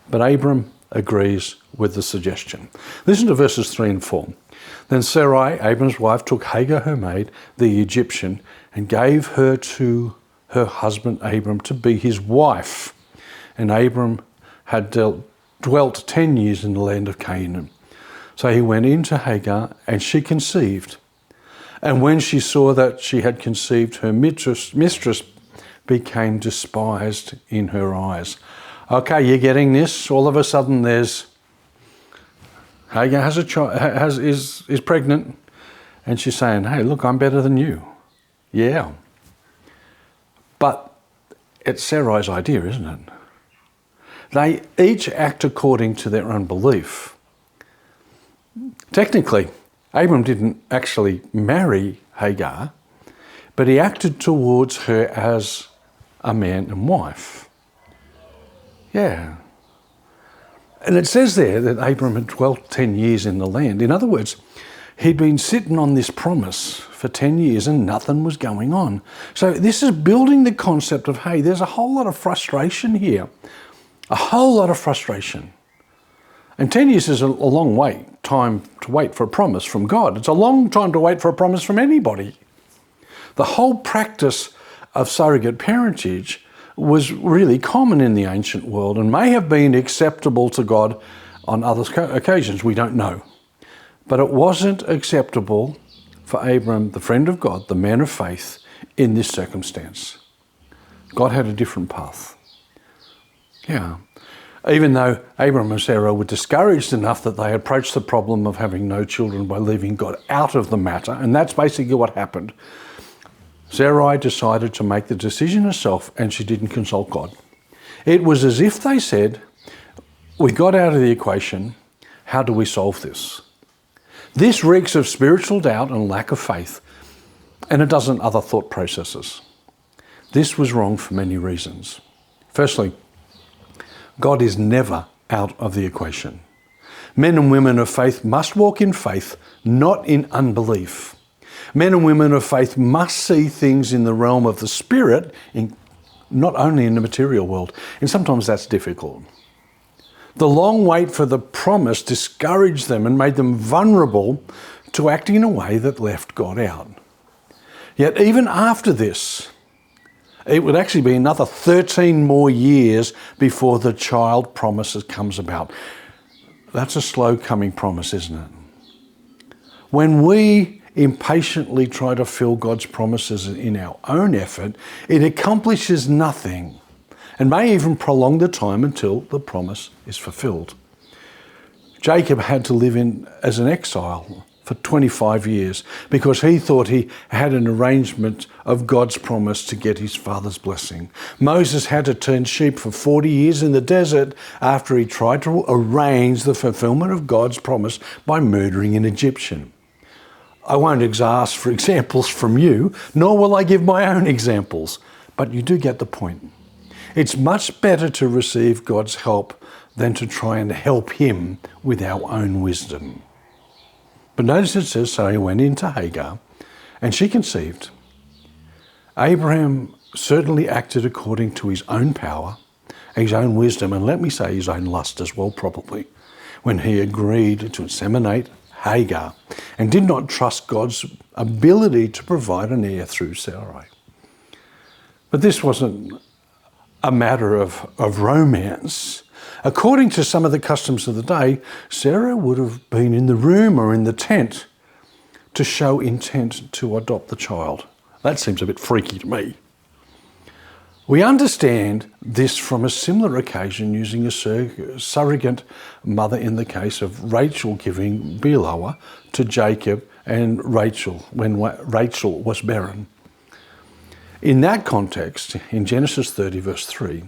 But Abram agrees with the suggestion. Listen to verses 3 and 4. Then Sarai, Abram's wife, took Hagar, her maid, the Egyptian, and gave her to her husband Abram to be his wife. And Abram had dwelt 10 years in the land of Canaan. So he went in to Hagar, and she conceived. And when she saw that she had conceived, her mistress became despised in her eyes. Okay, you're getting this? All of a sudden Hagar has a child, is pregnant, and she's saying, hey, look, I'm better than you. Yeah. But it's Sarai's idea, isn't it? They each act according to their own belief. Technically, Abram didn't actually marry Hagar, but he acted towards her as a man and wife. Yeah. And it says there that Abram had dwelt 10 years in the land. In other words, he'd been sitting on this promise for 10 years and nothing was going on. So this is building the concept of, hey, there's a whole lot of frustration here. A whole lot of frustration. And 10 years is a long time to wait for a promise from God. It's a long time to wait for a promise from anybody. The whole practice of surrogate parentage was really common in the ancient world and may have been acceptable to God on other occasions. We don't know. But it wasn't acceptable for Abram, the friend of God, the man of faith, in this circumstance. God had a different path. Yeah. Even though Abram and Sarah were discouraged enough that they approached the problem of having no children by leaving God out of the matter, and that's basically what happened. Sarai decided to make the decision herself, and she didn't consult God. It was as if they said, we got out of the equation, how do we solve this? This reeks of spiritual doubt and lack of faith, and a dozen other thought processes. This was wrong for many reasons. Firstly, God is never out of the equation. Men and women of faith must walk in faith, not in unbelief. Men and women of faith must see things in the realm of the Spirit, not only in the material world. And sometimes that's difficult. The long wait for the promise discouraged them and made them vulnerable to acting in a way that left God out. Yet even after this, it would actually be another 13 more years before the child promise comes about. That's a slow coming promise, isn't it? When we impatiently try to fill God's promises in our own effort, it accomplishes nothing and may even prolong the time until the promise is fulfilled. Jacob had to live as an exile for 25 years because he thought he had an arrangement of God's promise to get his father's blessing. Moses had to tend sheep for 40 years in the desert after he tried to arrange the fulfillment of God's promise by murdering an Egyptian. I won't ask for examples from you, nor will I give my own examples, but you do get the point. It's much better to receive God's help than to try and help him with our own wisdom. But notice it says, so he went into Hagar, and she conceived. Abraham certainly acted according to his own power, his own wisdom, and let me say his own lust as well probably, when he agreed to inseminate Hagar and did not trust God's ability to provide an heir through Sarai. But this wasn't a matter of romance. According to some of the customs of the day, Sarah would have been in the room or in the tent to show intent to adopt the child. That seems a bit freaky to me. We understand this from a similar occasion using a surrogate mother in the case of Rachel giving Bilhah to Jacob and Rachel when Rachel was barren. In that context, in Genesis 30 verse 3,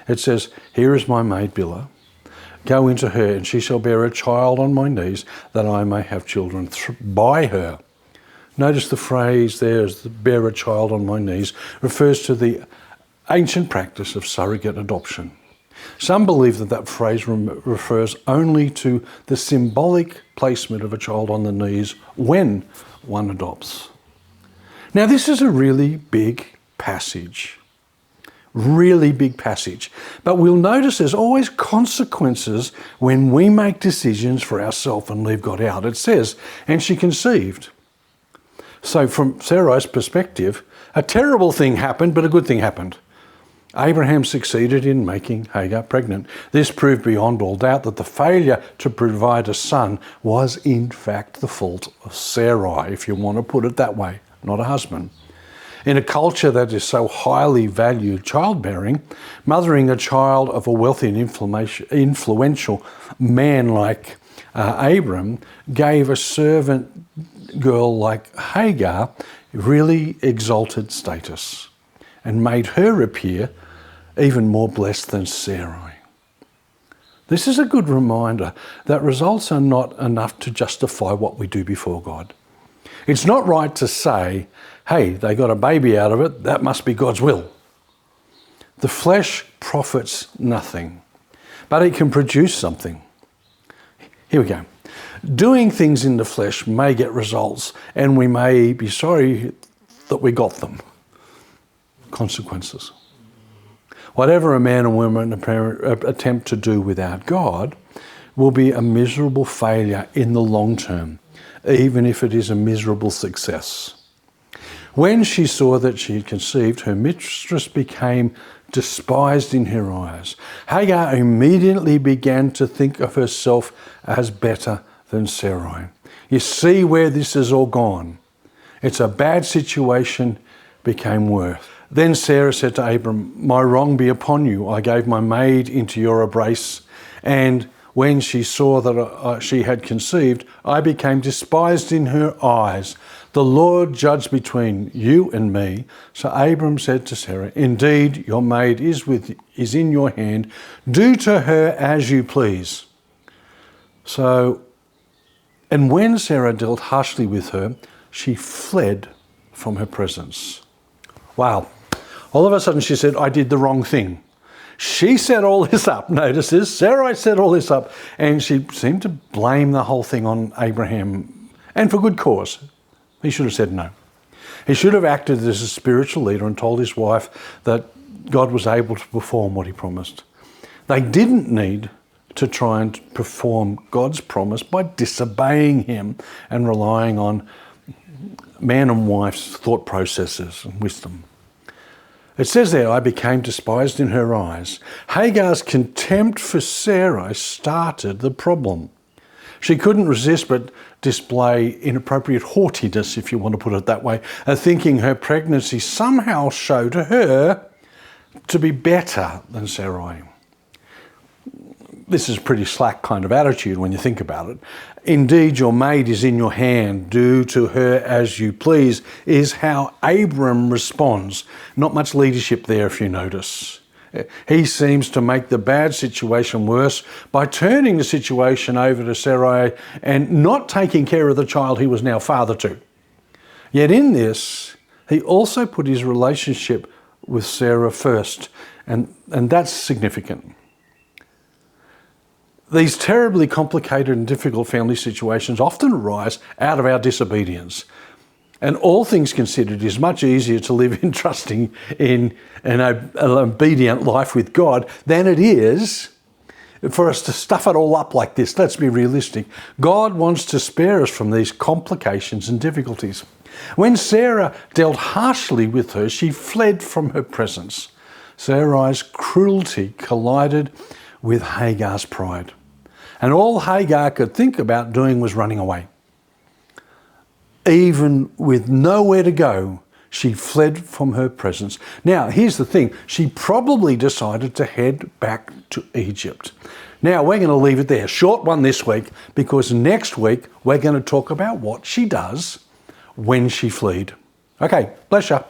it says, here is my maid Bilhah. Go into her, and she shall bear a child on my knees, that I may have children by her. Notice the phrase there, as bear a child on my knees, refers to the ancient practice of surrogate adoption. Some believe that phrase refers only to the symbolic placement of a child on the knees when one adopts. Now, this is a really big passage. really big passage. But we'll notice there's always consequences when we make decisions for ourselves and leave God out. It says, and she conceived. So from Sarai's perspective, a terrible thing happened, but a good thing happened. Abraham succeeded in making Hagar pregnant. This proved beyond all doubt that the failure to provide a son was in fact the fault of Sarai, if you want to put it that way, not a husband. In a culture that is so highly valued childbearing, mothering a child of a wealthy and influential man like Abram gave a servant girl like Hagar really exalted status and made her appear even more blessed than Sarai. This is a good reminder that results are not enough to justify what we do before God. It's not right to say, hey, they got a baby out of it, that must be God's will. The flesh profits nothing, but it can produce something. Here we go. Doing things in the flesh may get results, and we may be sorry that we got them. Consequences. Whatever a man and woman attempt to do without God will be a miserable failure in the long term, even if it is a miserable success. When she saw that she had conceived, her mistress became despised in her eyes. Hagar immediately began to think of herself as better than Sarai. You see where this has all gone. It's a bad situation became worse. Then Sarah said to Abram, my wrong be upon you. I gave my maid into your embrace, and when she saw that she had conceived, I became despised in her eyes. The Lord judged between you and me. So Abram said to Sarah, indeed, your maid is in your hand. Do to her as you please. And when Sarah dealt harshly with her, she fled from her presence. Wow. All of a sudden she said, I did the wrong thing. She set all this up. Notice this. Sarai set all this up, and she seemed to blame the whole thing on Abraham, and for good cause. He should have said no. He should have acted as a spiritual leader and told his wife that God was able to perform what he promised. They didn't need to try and perform God's promise by disobeying him and relying on man and wife's thought processes and wisdom. It says there, I became despised in her eyes. Hagar's contempt for Sarai started the problem. She couldn't resist but display inappropriate haughtiness, if you want to put it that way, thinking her pregnancy somehow showed her to be better than Sarai. This is a pretty slack kind of attitude when you think about it. Indeed, your maid is in your hand. Do to her as you please, is how Abram responds. Not much leadership there, if you notice. He seems to make the bad situation worse by turning the situation over to Sarai and not taking care of the child he was now father to. Yet in this, he also put his relationship with Sarah first, and that's significant. These terribly complicated and difficult family situations often arise out of our disobedience. And all things considered, it is much easier to live in trusting in an obedient life with God than it is for us to stuff it all up like this. Let's be realistic. God wants to spare us from these complications and difficulties. When Sarah dealt harshly with her, she fled from her presence. Sarai's cruelty collided with Hagar's pride. And all Hagar could think about doing was running away. Even with nowhere to go, she fled from her presence. Now, here's the thing. She probably decided to head back to Egypt. Now, we're going to leave it there. Short one this week, because next week we're going to talk about what she does when she fled. Okay, bless you.